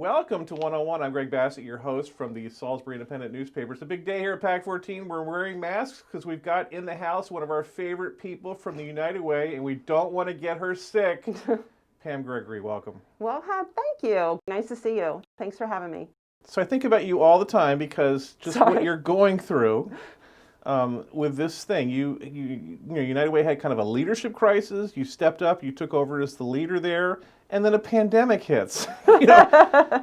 Welcome to 101. I'm Greg Bassett, your host from the Salisbury Independent newspaper. It's a big day here at PAC 14. We're wearing masks because we've got in the house one of our favorite people from the United Way, and we don't want to get her sick. Pam Gregory, welcome. Well, thank you. Nice to see you. Thanks for having me. So I think about you all the time because just what you're going through with this thing. You know, United Way had kind of a leadership crisis. You stepped up. You took over as the leader there. And then a pandemic hits,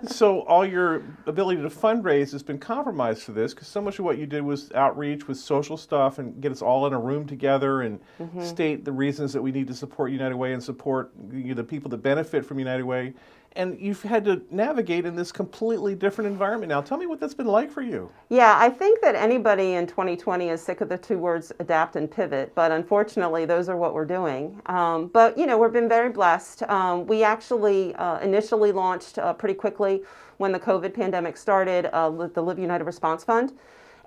So all your ability to fundraise has been compromised for this because so much of what you did was outreach with social stuff and get us all in a room together and state the reasons that we need to support United Way and support the people that benefit from United Way. And you've had to navigate in this completely different environment now. Tell me what that's been like for you. Yeah, I think that anybody in 2020 is sick of the two words adapt and pivot, but unfortunately those are what we're doing. But we've been very blessed. We actually initially launched pretty quickly when the COVID pandemic started the Live United Response Fund.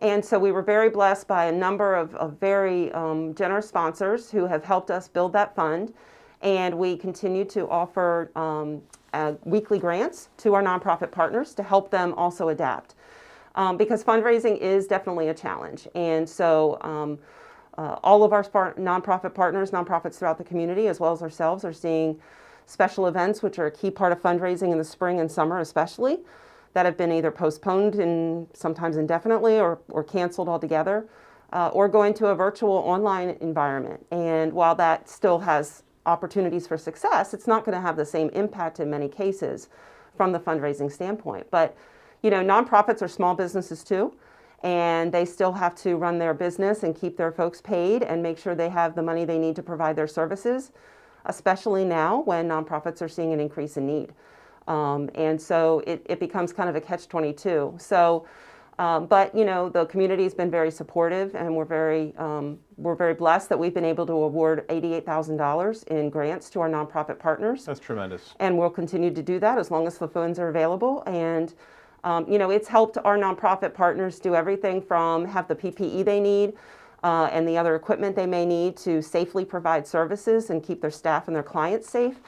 And so we were very blessed by a number of very generous sponsors who have helped us build that fund. And we continue to offer weekly grants to our nonprofit partners to help them also adapt. Because fundraising is definitely a challenge. And so all of our nonprofit partners, nonprofits throughout the community, as well as ourselves, are seeing special events, which are a key part of fundraising in the spring and summer especially, that have been either postponed and sometimes indefinitely or canceled altogether, or going to a virtual online environment. And while that still has opportunities for success, it's not going to have the same impact in many cases from the fundraising standpoint. But, nonprofits are small businesses too, and they still have to run their business and keep their folks paid and make sure they have the money they need to provide their services, especially now when nonprofits are seeing an increase in need. And so it becomes kind of a catch-22. So, but the community has been very supportive, and we're very blessed that we've been able to award $88,000 in grants to our nonprofit partners. That's tremendous. And we'll continue to do that as long as the funds are available. And it's helped our nonprofit partners do everything from have the PPE they need and the other equipment they may need to safely provide services and keep their staff and their clients safe.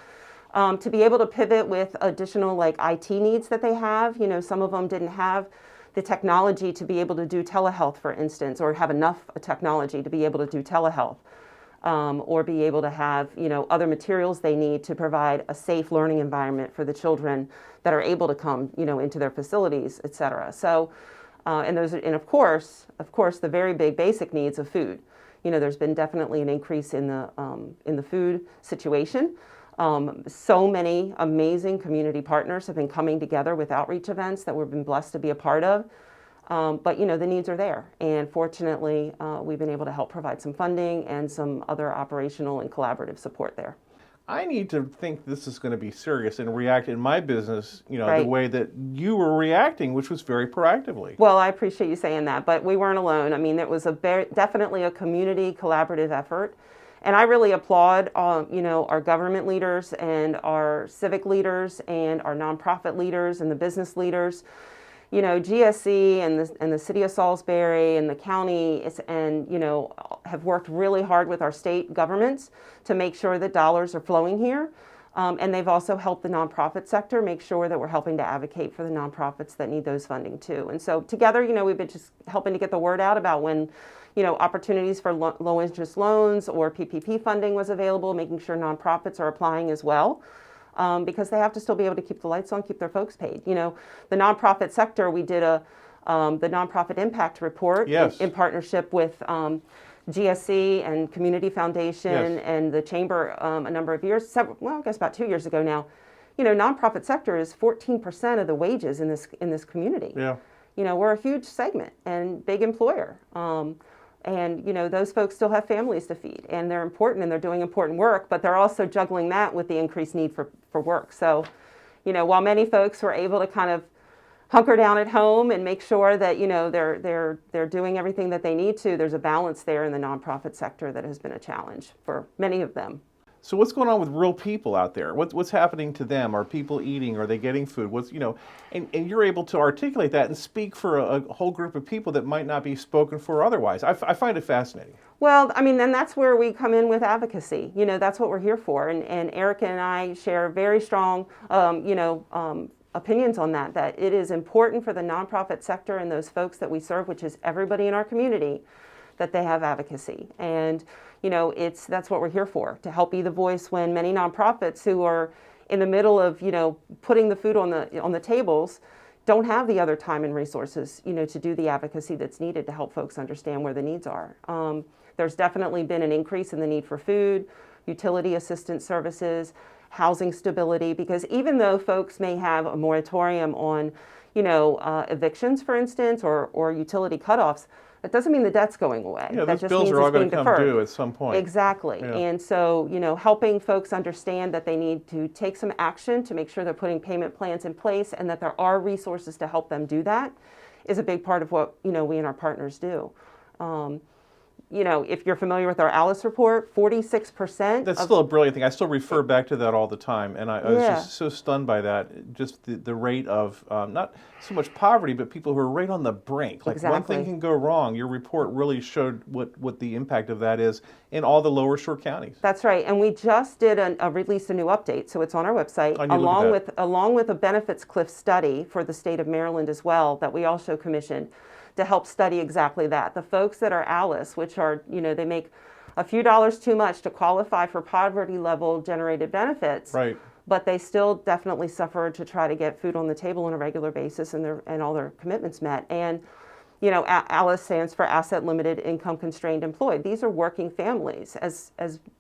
To be able to pivot with additional IT needs that they have. Some of them didn't have the technology to be able to do telehealth, for instance, or have enough technology to be able to do telehealth, or be able to have, other materials they need to provide a safe learning environment for the children that are able to come, into their facilities, et cetera. So, and of course, the very big basic needs of food. There's been definitely an increase in the food situation. So many amazing community partners have been coming together with outreach events that we've been blessed to be a part of. But the needs are there. And fortunately, we've been able to help provide some funding and some other operational and collaborative support there. I need to think this is going to be serious and react in my business, Right. The way that you were reacting, which was very proactively. Well, I appreciate you saying that, but we weren't alone. I mean, it was definitely a community collaborative effort. And I really applaud, our government leaders and our civic leaders and our nonprofit leaders and the business leaders. GSC and the city of Salisbury and the county have worked really hard with our state governments to make sure that dollars are flowing here. And they've also helped the nonprofit sector make sure that we're helping to advocate for the nonprofits that need those funding too. And so together, we've been just helping to get the word out about when opportunities for low interest loans or PPP funding was available, making sure nonprofits are applying as well, because they have to still be able to keep the lights on, keep their folks paid. The nonprofit sector, we did the Nonprofit Impact Report in partnership with GSC and Community Foundation and the Chamber a number of years, I guess about 2 years ago now. Nonprofit sector is 14% of the wages in this community. Yeah. We're a huge segment and big employer. And, those folks still have families to feed, and they're important and they're doing important work, but they're also juggling that with the increased need for work. So, while many folks were able to kind of hunker down at home and make sure that, they're doing everything that they need to, there's a balance there in the nonprofit sector that has been a challenge for many of them. So what's going on with real people out there? What's happening to them? Are people eating? Are they getting food? And you're able to articulate that and speak for a whole group of people that might not be spoken for otherwise. I find it fascinating. Well, I mean, then that's where we come in with advocacy. That's what we're here for. And Erica and I share very strong, opinions on that, that it is important for the nonprofit sector and those folks that we serve, which is everybody in our community, that they have advocacy. And, that's what we're here for, to help be the voice when many nonprofits who are in the middle of, putting the food on the tables don't have the other time and resources, to do the advocacy that's needed to help folks understand where the needs are. There's definitely been an increase in the need for food, utility assistance services, housing stability, because even though folks may have a moratorium on, evictions, for instance, or utility cutoffs, that doesn't mean the debt's going away. Yeah, that those just bills means are all it's going being to come deferred. due at some point. Exactly. Yeah. And so, helping folks understand that they need to take some action to make sure they're putting payment plans in place and that there are resources to help them do that is a big part of what, we and our partners do. If you're familiar with our Alice report, 46%. That's still a brilliant thing. I still refer back to that all the time, and I was Yeah. just so stunned by that. Just the rate of not so much poverty, but people who are right on the brink. Like one Exactly. thing can go wrong. Your report really showed what the impact of that is in all the lower shore counties. That's right, and we just did released a new update, so it's on our website, I need to look at that. along with a benefits cliff study for the state of Maryland as well that we also commissioned to help study exactly that. The folks that are Alice, which are, they make a few dollars too much to qualify for poverty level generated benefits, Right. but they still definitely suffer to try to get food on the table on a regular basis and all their commitments met. And Alice stands for Asset Limited Income Constrained Employed. These are working families, as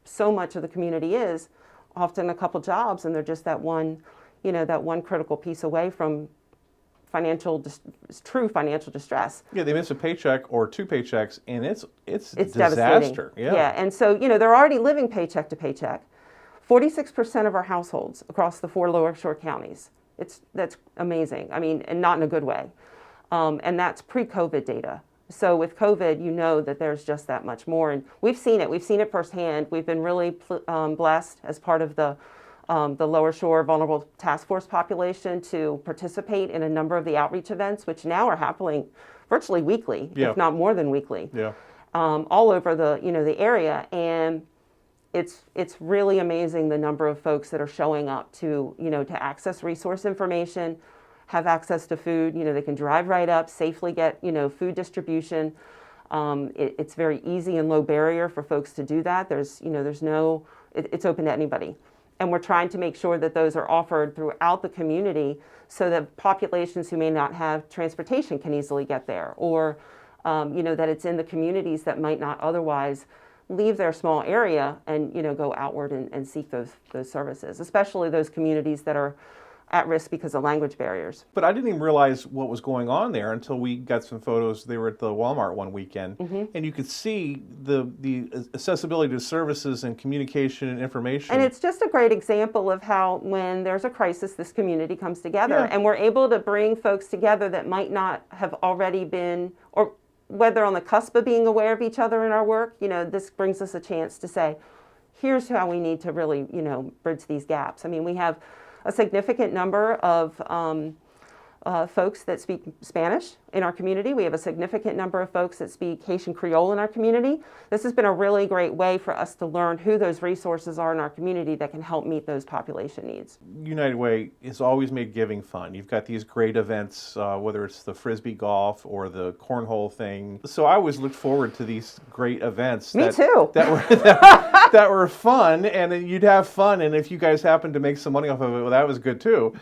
so much of the community is, often a couple jobs, and they're just that one critical piece away from true financial distress. Yeah, they miss a paycheck or two paychecks, and it's disaster. Devastating. Yeah. And so they're already living paycheck to paycheck. 46% of our households across the 4 lower shore counties. That's amazing. I mean, and not in a good way. And that's pre-COVID data. So with COVID, that there's just that much more, and we've seen it. We've seen it firsthand. We've been really blessed as part of the Lower Shore Vulnerable Task Force population to participate in a number of the outreach events, which now are happening virtually weekly, Yeah. if not more than weekly, Yeah. all over the area. And it's really amazing the number of folks that are showing up to access resource information, have access to food. They can drive right up, safely get food distribution. It's very easy and low barrier for folks to do that. It's open to anybody. And we're trying to make sure that those are offered throughout the community so that populations who may not have transportation can easily get there, or that it's in the communities that might not otherwise leave their small area and go outward and seek those services, especially those communities that are at risk because of language barriers. But I didn't even realize what was going on there until we got some photos. They were at the Walmart one weekend, and you could see the accessibility to services and communication and information. And it's just a great example of how when there's a crisis, this community comes together. Yeah. And we're able to bring folks together that might not have already been, or whether on the cusp of being aware of each other in our work. This brings us a chance to say, here's how we need to really, bridge these gaps. I mean, we have a significant number of folks that speak Spanish in our community. We have a significant number of folks that speak Haitian Creole in our community. This has been a really great way for us to learn who those resources are in our community that can help meet those population needs. United Way has always made giving fun. You've got these great events, whether it's the Frisbee golf or the cornhole thing. So I always looked forward to these great events. Me too. That were fun, and then you'd have fun, and if you guys happened to make some money off of it, well, that was good too.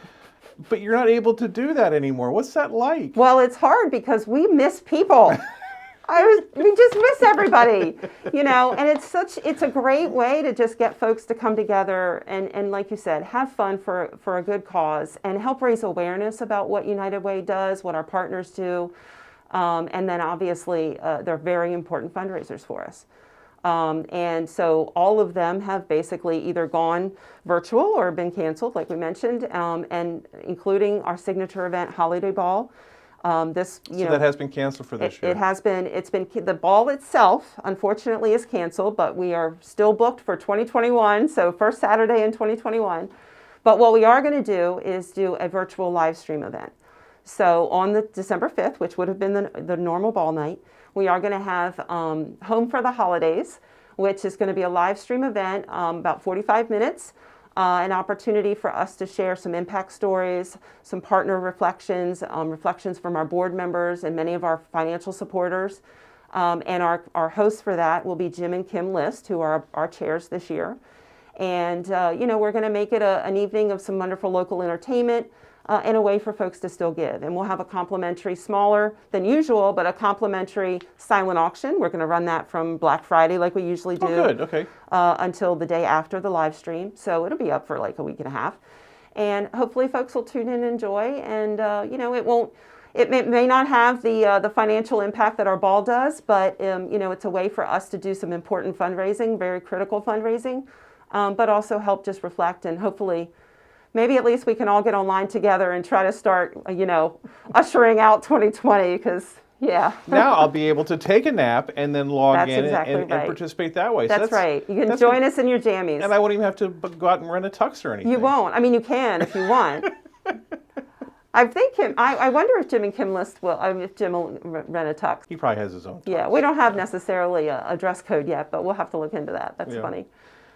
But you're not able to do that anymore. What's that like? Well, it's hard because we miss people. We just miss everybody, and it's a great way to just get folks to come together and like you said, have fun for a good cause and help raise awareness about what United Way does, what our partners do. And then obviously they're very important fundraisers for us. And so all of them have basically either gone virtual or been canceled, like we mentioned, and including our signature event, Holiday Ball. That has been canceled for this year. It has been. The ball itself, unfortunately, is canceled, but we are still booked for 2021. So first Saturday in 2021. But what we are going to do is do a virtual live stream event. So on the December 5th, which would have been the normal ball night, we are going to have Home for the Holidays, which is going to be a live stream event, about 45 minutes. an opportunity for us to share some impact stories, some partner reflections, reflections from our board members and many of our financial supporters. And our hosts for that will be Jim and Kim List, who are our chairs this year. And, we're going to make it an evening of some wonderful local entertainment and a way for folks to still give. And we'll have a complimentary, smaller than usual, but a complimentary silent auction. We're going to run that from Black Friday like we usually do. Oh, good. Okay. Until the day after the live stream. So it'll be up for like a week and a half. And hopefully folks will tune in and enjoy. And, it may not have the financial impact that our ball does, but, it's a way for us to do some important fundraising, very critical fundraising, but also help just reflect and hopefully maybe at least we can all get online together and try to start, ushering out 2020 because, yeah. Now I'll be able to take a nap and then log in and participate that way. That's right. You can join us in your jammies. And I won't even have to go out and rent a tux or anything. You won't. I mean, you can if you want. I think I wonder if Jim and Kim List if Jim will rent a tux. He probably has his own tux. Yeah, we don't have necessarily a dress code yet, but we'll have to look into that. That's funny.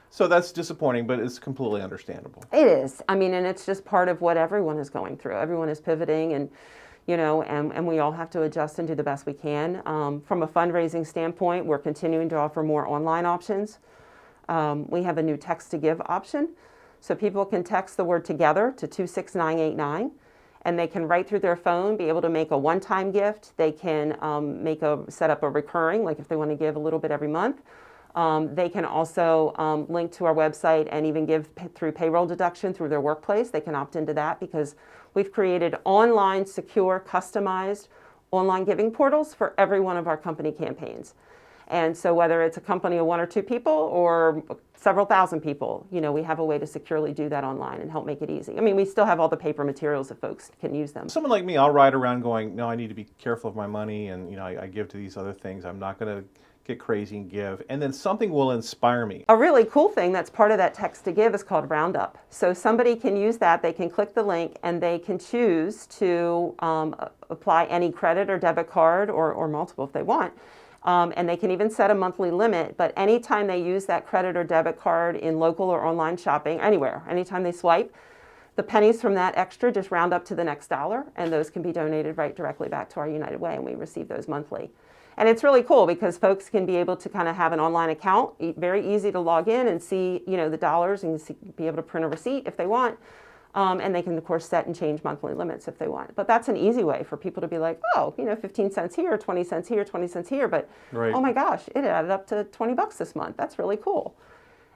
So that's disappointing, but it's completely understandable. It is. I mean, and it's just part of what everyone is going through. Everyone is pivoting and, and we all have to adjust and do the best we can. From a fundraising standpoint, we're continuing to offer more online options. We have a new text to give option. So people can text the word together to 26989. And they can write through their phone, be able to make a one-time gift. They can set up a recurring, like if they want to give a little bit every month. They can also link to our website and even give through payroll deduction through their workplace. They can opt into that because we've created online, secure, customized online giving portals for every one of our company campaigns. And so whether it's a company of 1 or 2 people or several thousand people, we have a way to securely do that online and help make it easy. I mean, we still have all the paper materials if folks can use them. Someone like me, I'll ride around going, no, I need to be careful of my money and, I give to these other things. I'm not going to get crazy and give. And then something will inspire me. A really cool thing that's part of that text to give is called Roundup. So somebody can use that. They can click the link and they can choose to apply any credit or debit card or multiple if they want. And they can even set a monthly limit, but anytime they use that credit or debit card in local or online shopping, anywhere, anytime they swipe, the pennies from that extra just round up to the next dollar, and those can be donated right directly back to our United Way, and we receive those monthly. And it's really cool because folks can be able to kind of have an online account, very easy to log in and see, the dollars and be able to print a receipt if they want. And they can, of course, set and change monthly limits if they want. But that's an easy way for people to be like, 15 cents here, 20 cents here, 20 cents here. But, oh my gosh, it added up to $20 this month. That's really cool.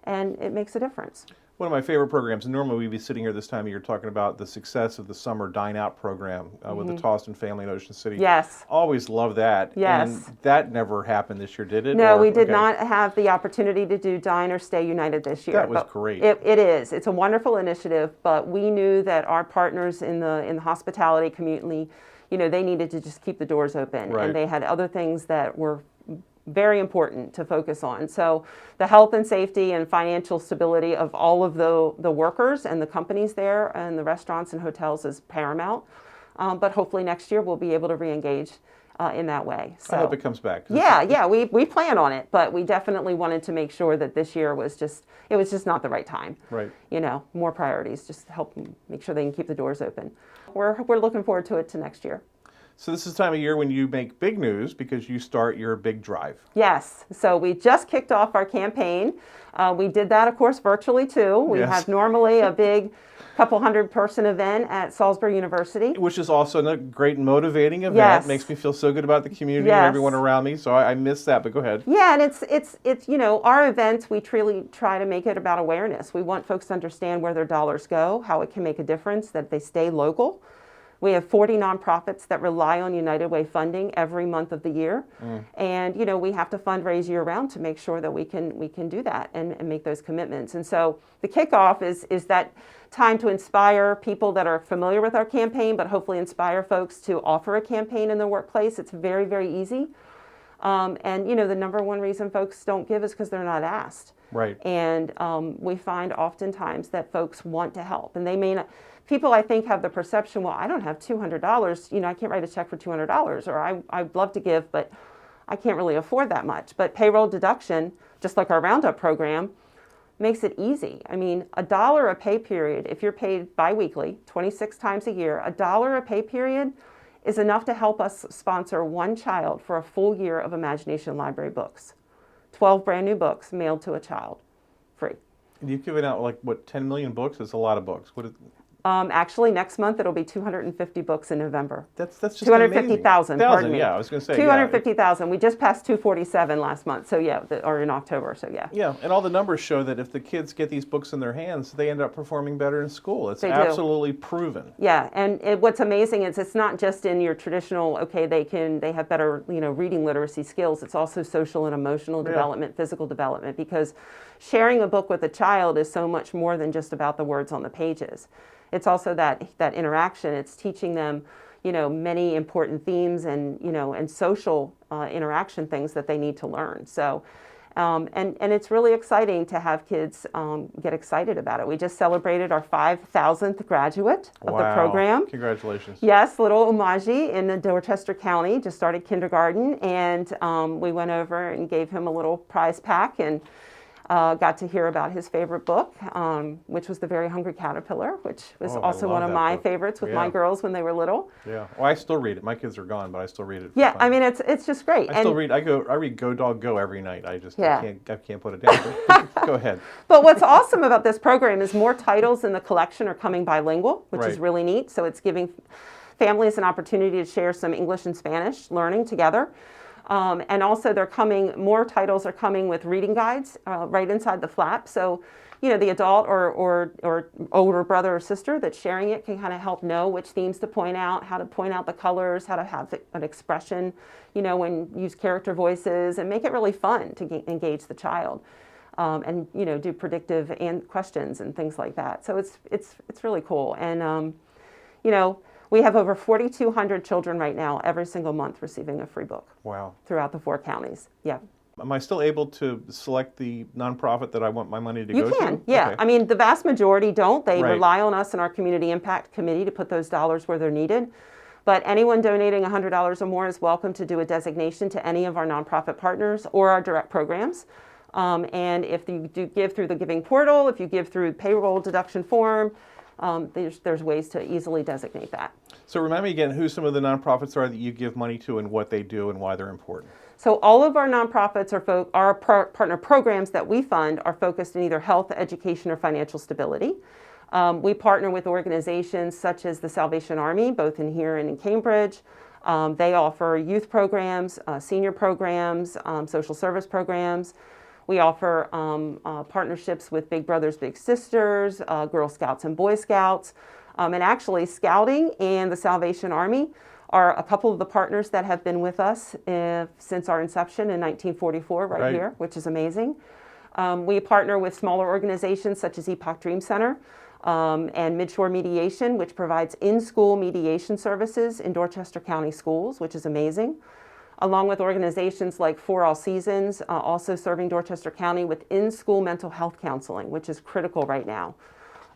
And it makes a difference. One of my favorite programs, and normally we'd be sitting here this time of year talking about the success of the summer Dine Out program with the Toston family in Ocean City. Yes. Always love that. Yes. And that never happened this year, did it? No, we did not have the opportunity to do Dine or Stay United this year. That was great. It is. It's a wonderful initiative, but we knew that our partners in the hospitality community, they needed to just keep the doors open. Right. And they had other things that were very important to focus on. So the health and safety and financial stability of all of the workers and the companies there and the restaurants and hotels is paramount. But hopefully next year we'll be able to re-engage in that way. So, I hope it comes back. Yeah, we plan on it, but we definitely wanted to make sure that this year was just not the right time. Right. More priorities, just help make sure they can keep the doors open. We're looking forward to it to next year. So this is the time of year when you make big news because you start your big drive. Yes. So we just kicked off our campaign. We did that, of course, virtually too. We have normally a big couple 100-person event at Salisbury University. Which is also a great motivating event. Yes. Makes me feel so good about the community and everyone around me. So I miss that, but go ahead. Yeah, and it's our events, we truly try to make it about awareness. We want folks to understand where their dollars go, how it can make a difference, that they stay local. We have 40 nonprofits that rely on United Way funding every month of the year. And, we have to fundraise year round to make sure that we can do that and make those commitments. And so the kickoff is that time to inspire people that are familiar with our campaign, but hopefully inspire folks to offer a campaign in their workplace. It's very, very easy. And, the number one reason folks don't give is because they're not asked. Right. And we find oftentimes that folks want to help, and they may not. People, I think, have the perception, well, I don't have $200, I can't write a check for $200, or I'd love to give, but I can't really afford that much. But payroll deduction, just like our Roundup program, makes it easy. I mean, $1 a pay period, if you're paid biweekly, 26 times a year, $1 a pay period is enough to help us sponsor one child for a full year of Imagination Library books. 12 brand new books mailed to a child, free. And you've given out like, what, 10 million books? It's a lot of books. What is, Actually, next month it'll be 250 books in November. that's just 250,000. Pardon me. Yeah, I was going to say 250,000. We just passed 247 last month. So yeah, or in October. So yeah. Yeah, and all the numbers show that if the kids get these books in their hands, they end up performing better in school. It's They do. absolutely proven. Yeah, and what's amazing is it's not just in your traditional, okay, they have better, reading literacy skills. It's also social and emotional development, physical development, because sharing a book with a child is so much more than just about the words on the pages. It's also that interaction. It's teaching them, many important themes and social interaction things that they need to learn. So, and it's really exciting to have kids get excited about it. We just celebrated our 5,000th graduate of the program. Congratulations. Yes, little Umaji in Dorchester County just started kindergarten, and we went over and gave him a little prize pack and got to hear about his favorite book, which was The Very Hungry Caterpillar, which was also one of my favorites with my girls when they were little. Yeah, well, I still read it. My kids are gone, but I still read it. Yeah, I mean, it's just great. I read Go Dog Go every night. I can't put it down. Go ahead. But what's awesome about this program is more titles in the collection are coming bilingual, which is really neat. So it's giving families an opportunity to share some English and Spanish learning together. And also more titles are coming with reading guides right inside the flap. So, the adult or older brother or sister that's sharing it can kind of help know which themes to point out, how to point out the colors, how to have an expression, when use character voices, and make it really fun to engage the child. And, do predictive and questions and things like that. So it's really cool. And, we have over 4,200 children right now, every single month, receiving a free book. Wow. Throughout the 4 counties. Yeah. Am I still able to select the nonprofit that I want my money to go to? You can, yeah. Okay. I mean, the vast majority don't. They rely on us and our Community Impact Committee to put those dollars where they're needed. But anyone donating $100 or more is welcome to do a designation to any of our nonprofit partners or our direct programs. And if you do give through the giving portal, if you give through payroll deduction form, there's ways to easily designate that. So remind me again who some of the nonprofits are that you give money to and what they do and why they're important. So all of our nonprofits our partner programs that we fund are focused in either health, education, or financial stability. We partner with organizations such as the Salvation Army, both in here and in Cambridge. They offer youth programs, senior programs, social service programs. We offer partnerships with Big Brothers Big Sisters, Girl Scouts and Boy Scouts. And actually, Scouting and the Salvation Army are a couple of the partners that have been with us since our inception in 1944 right here, which is amazing. We partner with smaller organizations such as Epoch Dream Center and Midshore Mediation, which provides in-school mediation services in Dorchester County schools, which is amazing, along with organizations like For All Seasons, also serving Dorchester County with in-school mental health counseling, which is critical right now.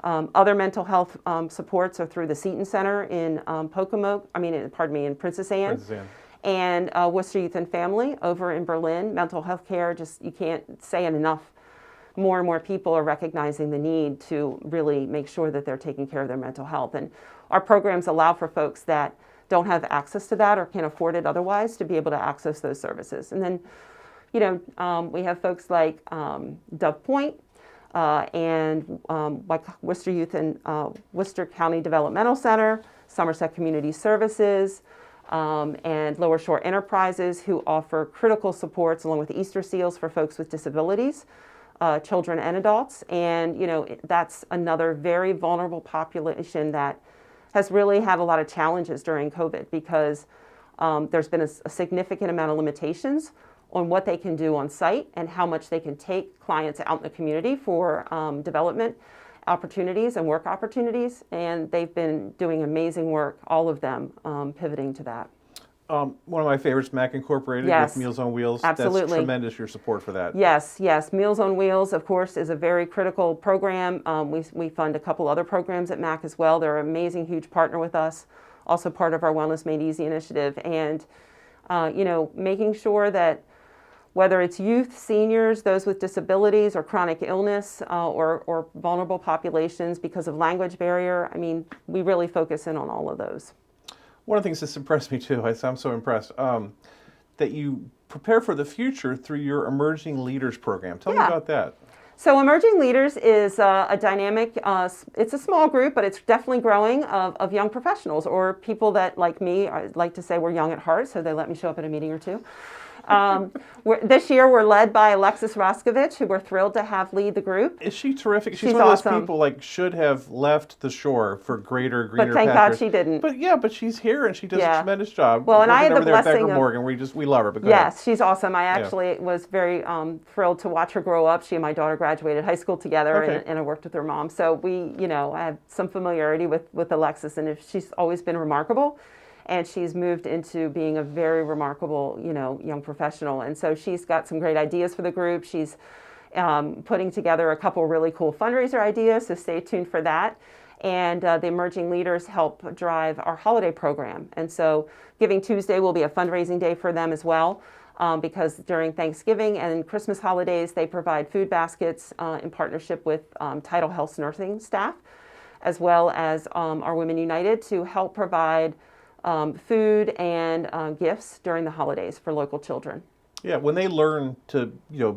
Other mental health supports are through the Seton Center in in Princess Anne. And Worcester Youth and Family over in Berlin. Mental health care, you can't say it enough. More and more people are recognizing the need to really make sure that they're taking care of their mental health. And our programs allow for folks that don't have access to that or can't afford it otherwise to be able to access those services. And then, we have folks like Dove Point, and like Worcester Youth and Worcester County Developmental Center, Somerset Community Services, and Lower Shore Enterprises, who offer critical supports along with Easter Seals for folks with disabilities, children and adults. And that's another very vulnerable population that has really had a lot of challenges during COVID because there's been a significant amount of limitations on what they can do on site and how much they can take clients out in the community for development opportunities and work opportunities. And they've been doing amazing work, all of them, pivoting to that. One of my favorites, Mac Incorporated with Meals on Wheels. Absolutely. That's tremendous, your support for that. Yes. Meals on Wheels, of course, is a very critical program. We fund a couple other programs at Mac as well. They're an amazing, huge partner with us, also part of our Wellness Made Easy initiative. And, making sure that whether it's youth, seniors, those with disabilities or chronic illness, or vulnerable populations because of language barrier. I mean, we really focus in on all of those. One of the things that's impressed me too, I'm so impressed, that you prepare for the future through your Emerging Leaders program. Tell me about that. So Emerging Leaders is a dynamic, it's a small group, but it's definitely growing of young professionals or people that, like me, I like to say we're young at heart, so they let me show up at a meeting or two. This year we're led by Alexis Roskovich, who we're thrilled to have lead the group. Is she terrific? She's one of those awesome. people like should have left the shore for greener But thank pastures. God she didn't. But she's here and she does a tremendous job. Well, and I had the over there at blessing Becker of Morgan. We love her. But go yes, ahead. she's awesome. I actually was very thrilled to watch her grow up. She and my daughter graduated high school together, and I worked with her mom. So I have some familiarity with Alexis, and she's always been remarkable. And she's moved into being a very remarkable, young professional. And so she's got some great ideas for the group. She's putting together a couple really cool fundraiser ideas, so stay tuned for that. And the Emerging Leaders help drive our holiday program. And so Giving Tuesday will be a fundraising day for them as well, because during Thanksgiving and Christmas holidays, they provide food baskets in partnership with Tidal Health's nursing staff, as well as our Women United, to help provide food and gifts during the holidays for local children. Yeah, when they learn to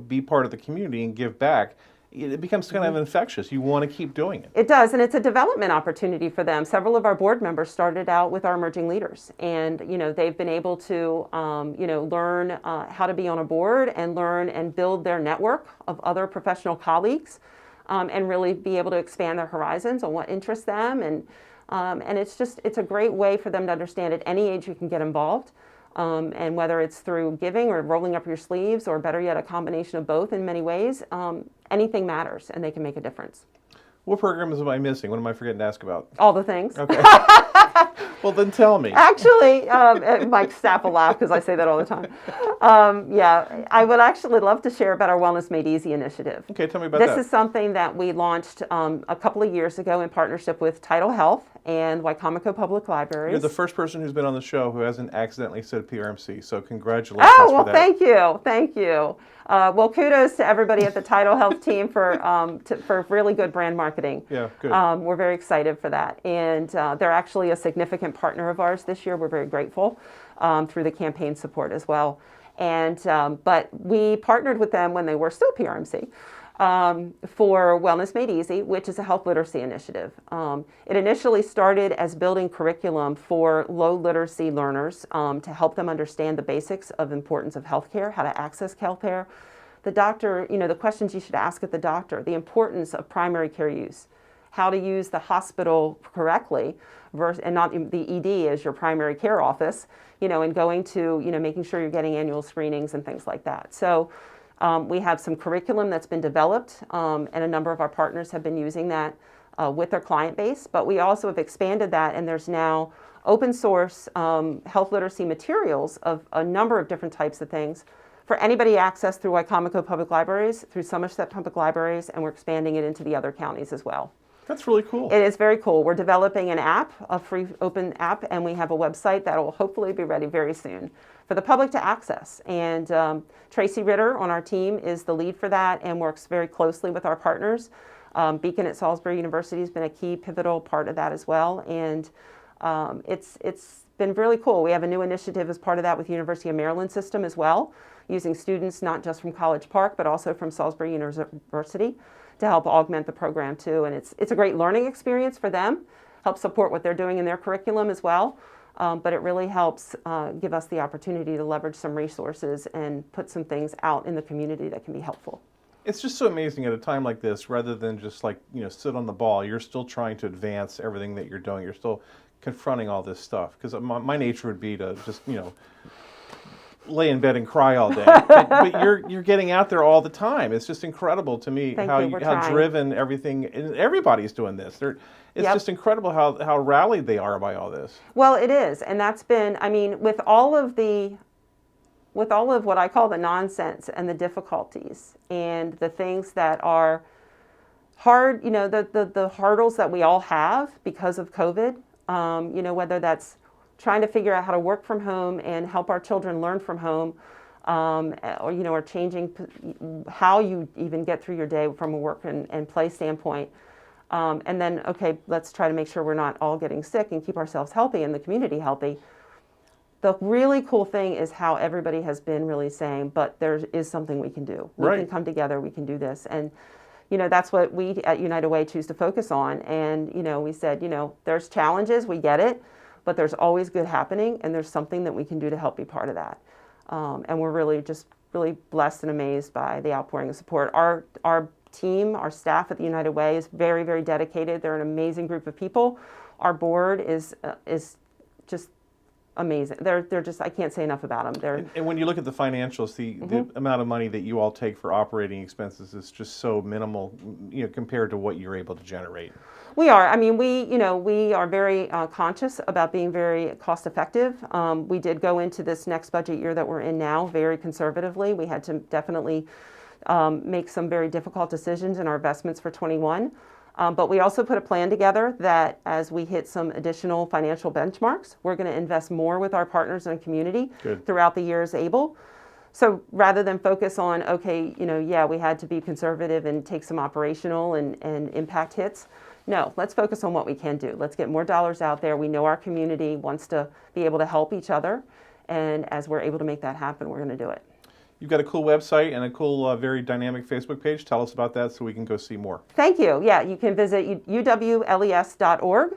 be part of the community and give back, it becomes kind of infectious. You want to keep doing it. It does, and it's a development opportunity for them. Several of our board members started out with our Emerging Leaders, and they've been able to learn how to be on a board and learn and build their network of other professional colleagues, and really be able to expand their horizons on what interests them. And it's a great way for them to understand at any age you can get involved. And whether it's through giving or rolling up your sleeves, or better yet, a combination of both in many ways, anything matters and they can make a difference. What programs am I missing? What am I forgetting to ask about? All the things. Okay. Well, then tell me. Actually, Mike staff will laugh because I say that all the time. I would actually love to share about our Wellness Made Easy initiative. Okay, tell me about that. This is something that we launched a couple of years ago in partnership with Tidal Health and Wicomico Public Libraries. You're the first person who's been on the show who hasn't accidentally said PRMC, so congratulations for that. Thank you. Well, kudos to everybody at the Tidal Health team for really good brand marketing. Yeah, good. We're very excited for that. And they're actually a significant partner of ours this year. We're very grateful through the campaign support as well. And but we partnered with them when they were still PRMC for Wellness Made Easy, which is a health literacy initiative. It initially started as building curriculum for low literacy learners to help them understand the basics of importance of healthcare, how to access healthcare. The doctor, the questions you should ask at the doctor, the importance of primary care use, how to use the hospital correctly, and not the ED as your primary care office, and going to, making sure you're getting annual screenings and things like that. So we have some curriculum that's been developed, and a number of our partners have been using that with their client base, but we also have expanded that, and there's now open source health literacy materials of a number of different types of things for anybody accessed through Wicomico Public Libraries, through Somerset Public Libraries, and we're expanding it into the other counties as well. That's really cool. It is very cool. We're developing an app, a free open app, and we have a website that will hopefully be ready very soon for the public to access. And Tracy Ritter on our team is the lead for that and works very closely with our partners. Beacon at Salisbury University has been a key pivotal part of that as well. And it's been really cool. We have a new initiative as part of that with University of Maryland system as well, using students not just from College Park, but also from Salisbury University to help augment the program too. And it's a great learning experience for them, help support what they're doing in their curriculum as well. But it really helps give us the opportunity to leverage some resources and put some things out in the community that can be helpful. It's just so amazing at a time like this, rather than just sit on the ball, you're still trying to advance everything that you're doing. You're still confronting all this stuff. Because my nature would be to just, lay in bed and cry all day. But you're getting out there all the time. It's just incredible to me how driven everything, and everybody's doing this. It's just incredible how rallied they are by all this. Well, it is, and that's been, with all of what I call the nonsense and the difficulties and the things that are hard, the hurdles that we all have because of COVID, whether that's trying to figure out how to work from home and help our children learn from home, or or changing how you even get through your day from a work and play standpoint. And then, okay, let's try to make sure we're not all getting sick and keep ourselves healthy and the community healthy. The really cool thing is how everybody has been really saying, but there is something we can do. We can come together, we can do this. And, that's what we at United Way choose to focus on. And, we said, there's challenges, we get it, but there's always good happening, and there's something that we can do to help be part of that. And we're really blessed and amazed by the outpouring of support. Our team, our staff at the United Way is very, very dedicated. They're an amazing group of people. Our board is just amazing. They're just, I can't say enough about them. And when you look at the financials, the amount of money that you all take for operating expenses is just so minimal, compared to what you're able to generate. We are. I mean, we are very conscious about being very cost effective. We did go into this next budget year that we're in now very conservatively. We had to definitely make some very difficult decisions in our investments for 21. But we also put a plan together that as we hit some additional financial benchmarks, we're going to invest more with our partners and community throughout the year as able. So rather than focus on, okay, we had to be conservative and take some operational and impact hits. No, let's focus on what we can do. Let's get more dollars out there. We know our community wants to be able to help each other. And as we're able to make that happen, we're going to do it. You've got a cool website and a cool, very dynamic Facebook page. Tell us about that so we can go see more. Thank you. Yeah, you can visit uwles.org.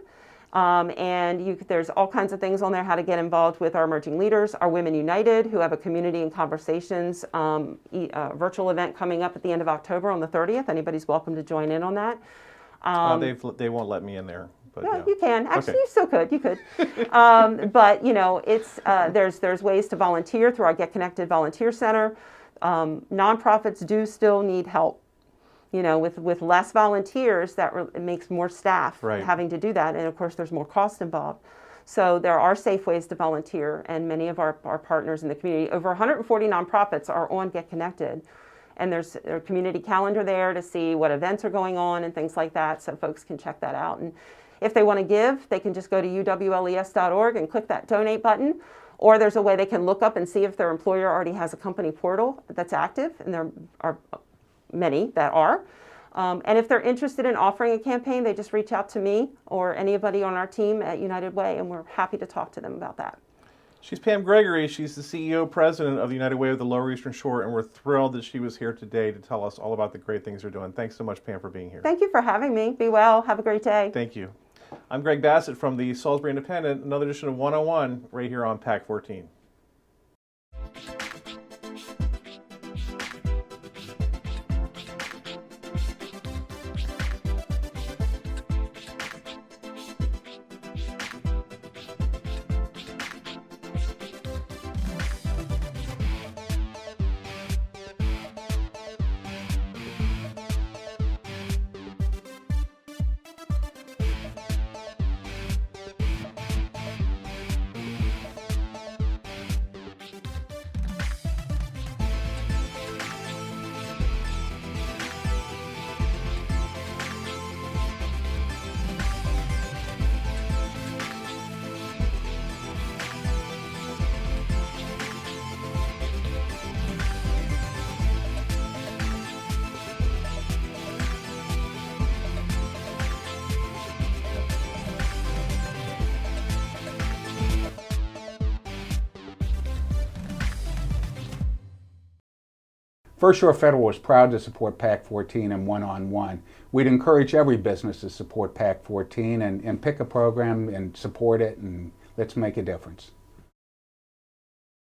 There's all kinds of things on there, how to get involved with our emerging leaders, our Women United, who have a community and conversations virtual event coming up at the end of October on the 30th. Anybody's welcome to join in on that. They won't let me in there. But no, yeah. You can. Actually, okay. You still could. You could. But it's there's ways to volunteer through our Get Connected Volunteer Center. Nonprofits do still need help. With less volunteers, it makes more staff having to do that, and of course, there's more cost involved. So there are safe ways to volunteer, and many of our partners in the community, over 140 nonprofits, are on Get Connected. And there's a community calendar there to see what events are going on and things like that, so folks can check that out. And if they want to give, they can just go to uwles.org and click that donate button, or there's a way they can look up and see if their employer already has a company portal that's active, and there are many that are. And if they're interested in offering a campaign, they just reach out to me or anybody on our team at United Way, and we're happy to talk to them about that. She's Pam Gregory. She's the CEO, president of the United Way of the Lower Eastern Shore, and we're thrilled that she was here today to tell us all about the great things they're doing. Thanks so much, Pam, for being here. Thank you for having me. Be well. Have a great day. Thank you. I'm Greg Bassett from the Salisbury Independent, another edition of 101 right here on PAC 14. First Shore Federal is proud to support PAC 14 and one-on-one. We'd encourage every business to support PAC 14 and pick a program and support it, and let's make a difference.